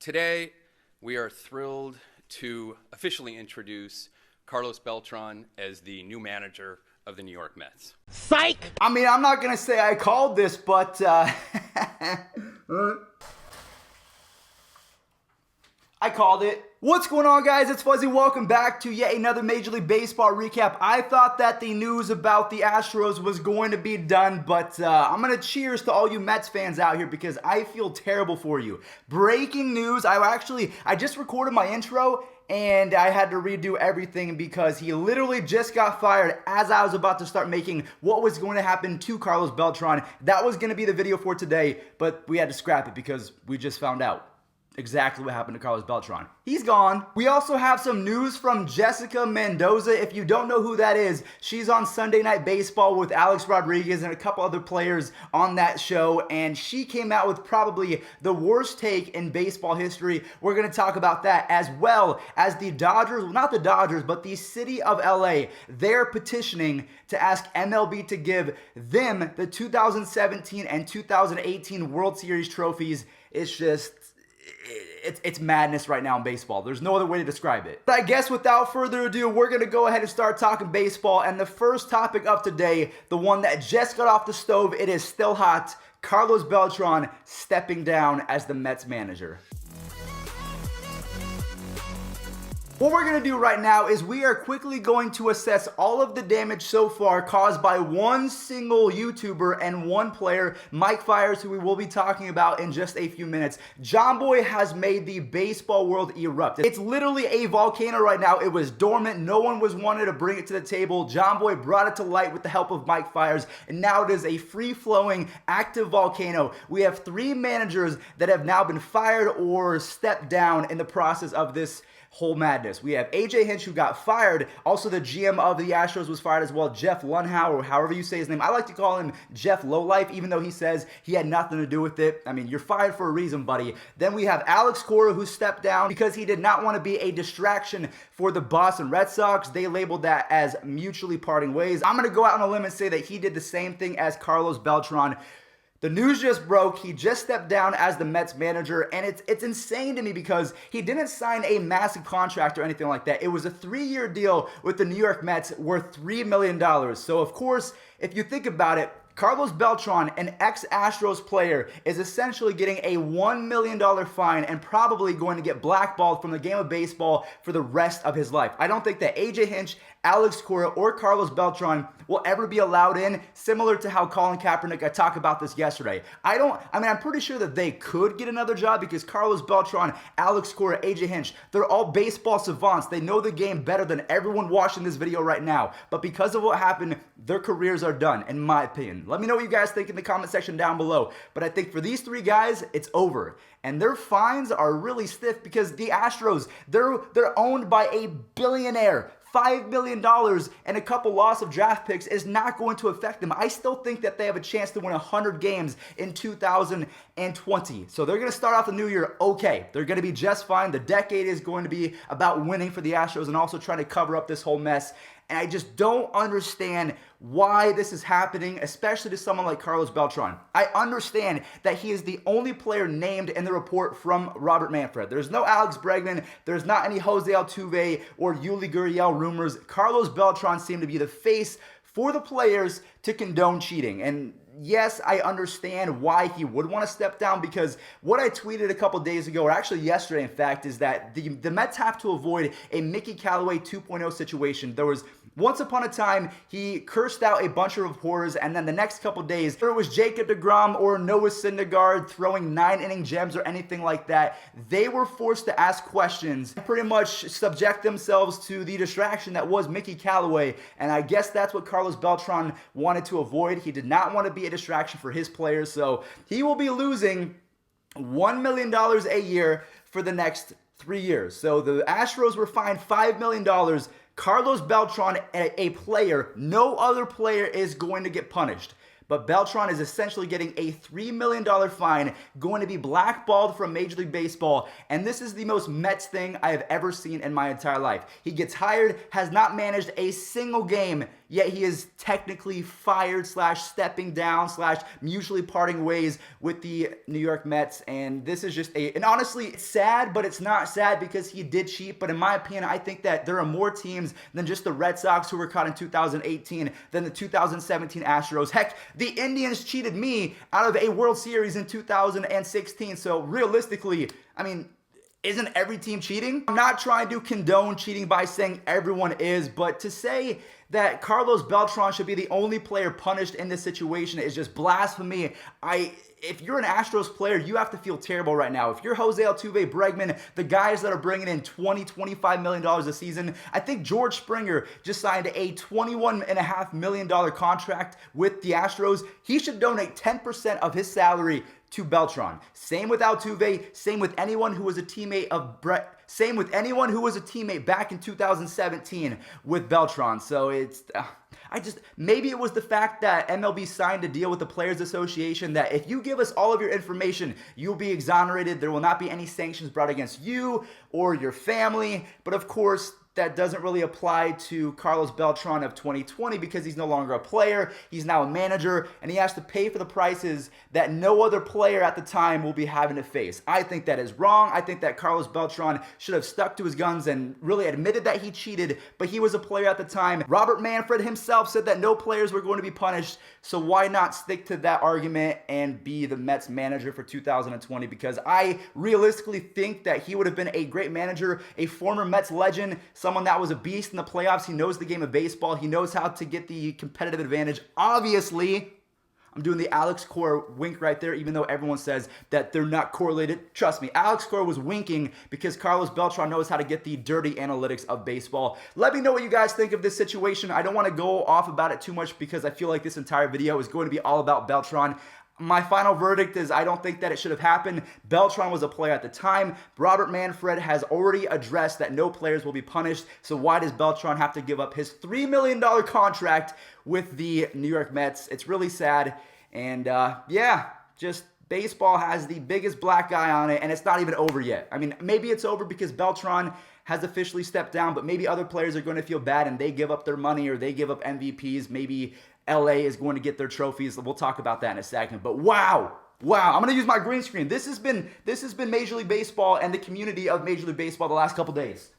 Today, we are thrilled to officially introduce Carlos Beltran as the new manager of the New York Mets. Psych! I mean, I'm not going to say I called this, but I called it. What's going on, guys? It's Fuzzy. Welcome back to yet another Major League Baseball recap. I thought that the news about the Astros was going to be done, but I'm going to cheers to all you Mets fans out here because I feel terrible for you. Breaking news. I just recorded my intro and I had to redo everything because he literally just got fired as I was about to start making what was going to happen to Carlos Beltran. That was going to be the video for today, but we had to scrap it because we just found out exactly what happened to Carlos Beltran. He's gone. We also have some news from Jessica Mendoza. If you don't know who that is, she's on Sunday Night Baseball with Alex Rodriguez and a couple other players on that show, and she came out with probably the worst take in baseball history. We're going to talk about that, as well as the Dodgers, well, not the Dodgers, but the city of LA. They're petitioning to ask MLB to give them the 2017 and 2018 World Series trophies. It's madness right now in baseball. There's no other way to describe it. But I guess without further ado, we're going to go ahead and start talking baseball. And the first topic of today, the one that just got off the stove, it is still hot. Carlos Beltran stepping down as the Mets manager. What we're going to do right now is we are quickly going to assess all of the damage so far caused by one single YouTuber and one player, Mike Fiers, who we will be talking about in just a few minutes. John Boy has made the baseball world erupt. It's literally a volcano right now. It was dormant. No one was wanting to bring it to the table. John Boy brought it to light with the help of Mike Fiers, and now it is a free-flowing, active volcano. We have 3 managers that have now been fired or stepped down in the process of this whole madness. We have AJ Hinch, who got fired. Also, the GM of the Astros was fired as well, Jeff Lunhow, or however you say his name. I like to call him Jeff Lowlife, even though he says he had nothing to do with it. I mean, you're fired for a reason, buddy. Then we have Alex Cora, who stepped down because he did not want to be a distraction for the Boston Red Sox. They labeled that as mutually parting ways. I'm going to go out on a limb and say that he did the same thing as Carlos Beltran. The news just broke. He just stepped down as the Mets manager, and it's insane to me because he didn't sign a massive contract or anything like that. It was a 3-year deal with the New York Mets worth $3 million. So, of course, if you think about it, Carlos Beltran, an ex-Astros player, is essentially getting a $1 million fine and probably going to get blackballed from the game of baseball for the rest of his life. I don't think that AJ Hinch, Alex Cora, or Carlos Beltran will ever be allowed in, similar to how Colin Kaepernick, I talked about this yesterday. I'm pretty sure that they could get another job because Carlos Beltran, Alex Cora, AJ Hinch, they're all baseball savants. They know the game better than everyone watching this video right now. But because of what happened, their careers are done, in my opinion. Let me know what you guys think in the comment section down below. But I think for these 3 guys, it's over. And their fines are really stiff because the Astros, they're owned by a billionaire. $5 million and a couple loss of draft picks is not going to affect them. I still think that they have a chance to win 100 games in 2020. So they're going to start off the new year okay. They're going to be just fine. The decade is going to be about winning for the Astros and also trying to cover up this whole mess. And I just don't understand why this is happening, especially to someone like Carlos Beltran. I understand that he is the only player named in the report from Robert Manfred. There's no Alex Bregman. There's not any Jose Altuve or Yuli Gurriel rumors. Carlos Beltran seemed to be the face for the players to condone cheating. And yes, I understand why he would want to step down because what I tweeted a couple days ago, or actually yesterday, in fact, is that the Mets have to avoid a Mickey Callaway 2.0 situation. There was once upon a time, he cursed out a bunch of reporters, and then the next couple days, whether it was Jacob deGrom or Noah Syndergaard throwing 9-inning gems or anything like that, they were forced to ask questions and pretty much subject themselves to the distraction that was Mickey Callaway, and I guess that's what Carlos Beltran wanted to avoid. He did not want to be a distraction for his players, so he will be losing $1 million a year for the next 3 years. So the Astros were fined $5 million. Carlos Beltran, a player, no other player is going to get punished. But Beltran is essentially getting a $3 million fine, going to be blackballed from Major League Baseball, and this is the most Mets thing I have ever seen in my entire life. He gets hired, has not managed a single game yet he is technically fired / stepping down / mutually parting ways with the New York Mets. And this is just and honestly, it's sad, but it's not sad because he did cheat. But in my opinion, I think that there are more teams than just the Red Sox who were caught in 2018 than the 2017 Astros. Heck, the Indians cheated me out of a World Series in 2016. So realistically, I mean, isn't every team cheating? I'm not trying to condone cheating by saying everyone is, but to say that Carlos Beltran should be the only player punished in this situation is just blasphemy. If you're an Astros player, you have to feel terrible right now. If you're Jose Altuve, Bregman, the guys that are bringing in $25 million a season, I think George Springer just signed a $21.5 million contract with the Astros. He should donate 10% of his salary to Beltran. Same with Altuve, same with anyone who was a teammate of same with anyone who was a teammate back in 2017 with Beltran. So it's maybe it was the fact that MLB signed a deal with the Players Association that if you give us all of your information, you'll be exonerated. There will not be any sanctions brought against you or your family. But of course, that doesn't really apply to Carlos Beltran of 2020 because he's no longer a player. He's now a manager, and he has to pay for the prices that no other player at the time will be having to face. I think that is wrong. I think that Carlos Beltran should have stuck to his guns and really admitted that he cheated, but he was a player at the time. Robert Manfred himself said that no players were going to be punished, so why not stick to that argument and be the Mets manager for 2020? Because I realistically think that he would have been a great manager, a former Mets legend, someone that was a beast in the playoffs. He knows the game of baseball. He knows how to get the competitive advantage. Obviously, I'm doing the Alex Cora wink right there, even though everyone says that they're not correlated. Trust me, Alex Cora was winking because Carlos Beltran knows how to get the dirty analytics of baseball. Let me know what you guys think of this situation. I don't want to go off about it too much because I feel like this entire video is going to be all about Beltran. My final verdict is I don't think that it should have happened. Beltran was a player at the time. Robert Manfred has already addressed that no players will be punished. So why does Beltran have to give up his $3 million contract with the New York Mets? It's really sad. And yeah, just baseball has the biggest black eye on it, and it's not even over yet. I mean, maybe it's over because Beltran has officially stepped down, but maybe other players are going to feel bad and they give up their money or they give up MVPs. Maybe LA is going to get their trophies. We'll talk about that in a second. But wow, I'm going to use my green screen. This has been Major League Baseball and the community of Major League Baseball the last couple days.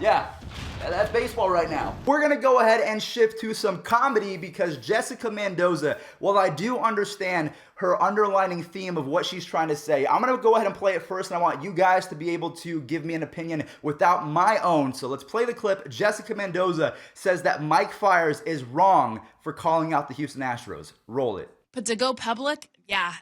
Yeah, that's baseball right now. We're going to go ahead and shift to some comedy because Jessica Mendoza, while I do understand her underlining theme of what she's trying to say, I'm going to go ahead and play it first, and I want you guys to be able to give me an opinion without my own. So let's play the clip. Jessica Mendoza says that Mike Fiers is wrong for calling out the Houston Astros. Roll it. But to go public, yeah,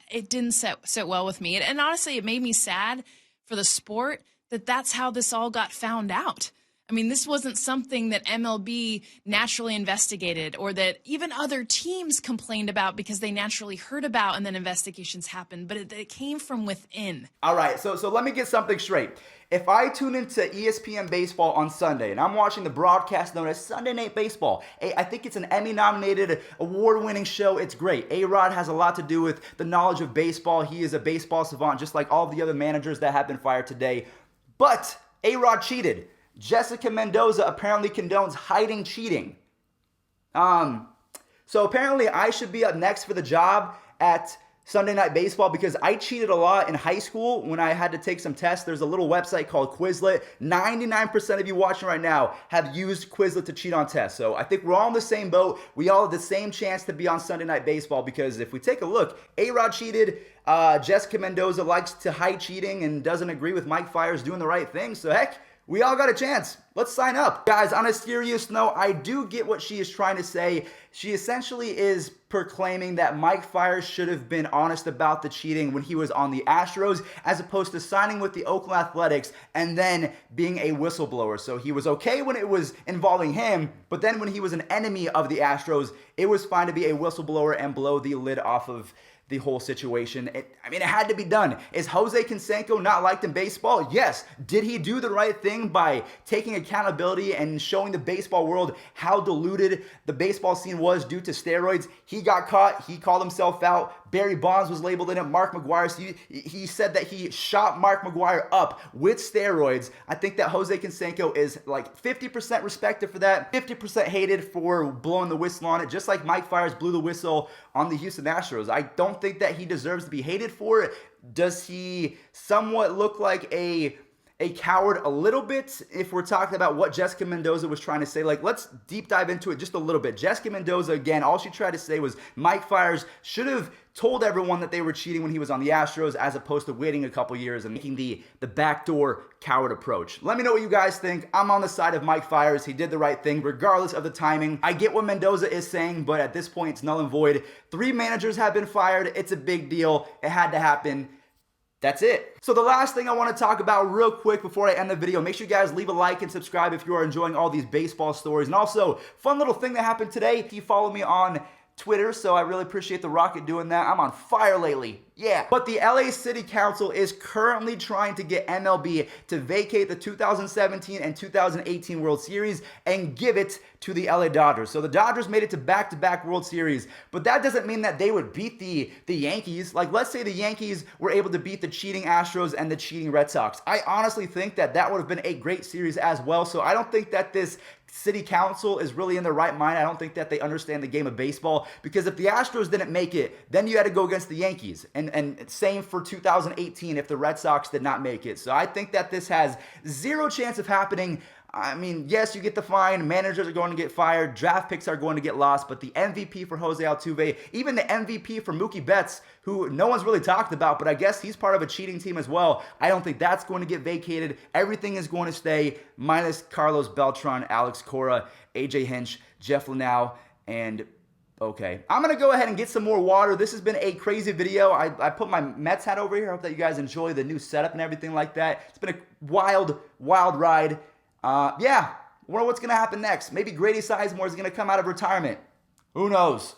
it didn't sit well with me. And honestly, it made me sad for the sport that that's how this all got found out. I mean, this wasn't something that MLB naturally investigated or that even other teams complained about because they naturally heard about and then investigations happened, but it came from within. All right, so let me get something straight. If I tune into ESPN Baseball on Sunday and I'm watching the broadcast known as Sunday Night Baseball, I think it's an Emmy-nominated, award-winning show. It's great. A-Rod has a lot to do with the knowledge of baseball. He is a baseball savant, just like all of the other managers that have been fired today. But A-Rod cheated. Jessica Mendoza apparently condones hiding cheating. So apparently I should be up next for the job at Sunday Night Baseball because I cheated a lot in high school when I had to take some tests. There's a little website called Quizlet. 99% of you watching right now have used Quizlet to cheat on tests. So I think we're all in the same boat. We all have the same chance to be on Sunday Night Baseball because if we take a look, A-Rod cheated. Jessica Mendoza likes to hide cheating and doesn't agree with Mike Fiers doing the right thing. So heck, we all got a chance. Let's sign up. Guys, on a serious note, I do get what she is trying to say. She essentially is proclaiming that Mike Fiers should have been honest about the cheating when he was on the Astros, as opposed to signing with the Oakland Athletics and then being a whistleblower. So he was okay when it was involving him, but then when he was an enemy of the Astros, it was fine to be a whistleblower and blow the lid off of the whole situation. It had to be done. Is Jose Canseco not liked in baseball? Yes. Did he do the right thing by taking accountability and showing the baseball world how diluted the baseball scene was due to steroids? He got caught. He called himself out. Barry Bonds was labeled in it. Mark McGwire. So he said that he shot Mark McGwire up with steroids. I think that Jose Canseco is like 50% respected for that, 50% hated for blowing the whistle on it, just like Mike Fiers blew the whistle on the Houston Astros. I don't think that he deserves to be hated for it. Does he somewhat look like a coward a little bit if we're talking about what Jessica Mendoza was trying to say? Like, let's deep dive into it just a little bit. Jessica Mendoza, again, all she tried to say was Mike Fiers should have told everyone that they were cheating when he was on the Astros, as opposed to waiting a couple years and making the backdoor coward approach. Let me know what you guys think. I'm on the side of Mike Fiers. He did the right thing regardless of the timing. I get what Mendoza is saying, but at this point it's null and void. 3 managers have been fired. It's a big deal. It had to happen. That's it. So the last thing I want to talk about real quick before I end the video, make sure you guys leave a like and subscribe if you are enjoying all these baseball stories. And also, fun little thing that happened today. You follow me on Twitter, so I really appreciate the Rocket doing that. I'm on fire lately. Yeah. But the LA City Council is currently trying to get MLB to vacate the 2017 and 2018 World Series and give it to the LA Dodgers. So the Dodgers made it to back-to-back World Series, but that doesn't mean that they would beat the Yankees. Like, let's say the Yankees were able to beat the cheating Astros and the cheating Red Sox. I honestly think that that would have been a great series as well. So I don't think that this city council is really in their right mind. I don't think that they understand the game of baseball, because if the Astros didn't make it, then you had to go against the Yankees. And same for 2018 if the Red Sox did not make it. So I think that this has zero chance of happening. I mean, yes, you get the fine, managers are going to get fired, draft picks are going to get lost, but the MVP for Jose Altuve, even the MVP for Mookie Betts, who no one's really talked about, but I guess he's part of a cheating team as well, I don't think that's going to get vacated. Everything is going to stay, minus Carlos Beltran, Alex Cora, AJ Hinch, Jeff Lunau, and okay. I'm going to go ahead and get some more water. This has been a crazy video. I put my Mets hat over here. I hope that you guys enjoy the new setup and everything like that. It's been a wild, wild ride. Yeah, wonder what's going to happen next. Maybe Grady Sizemore is going to come out of retirement. Who knows?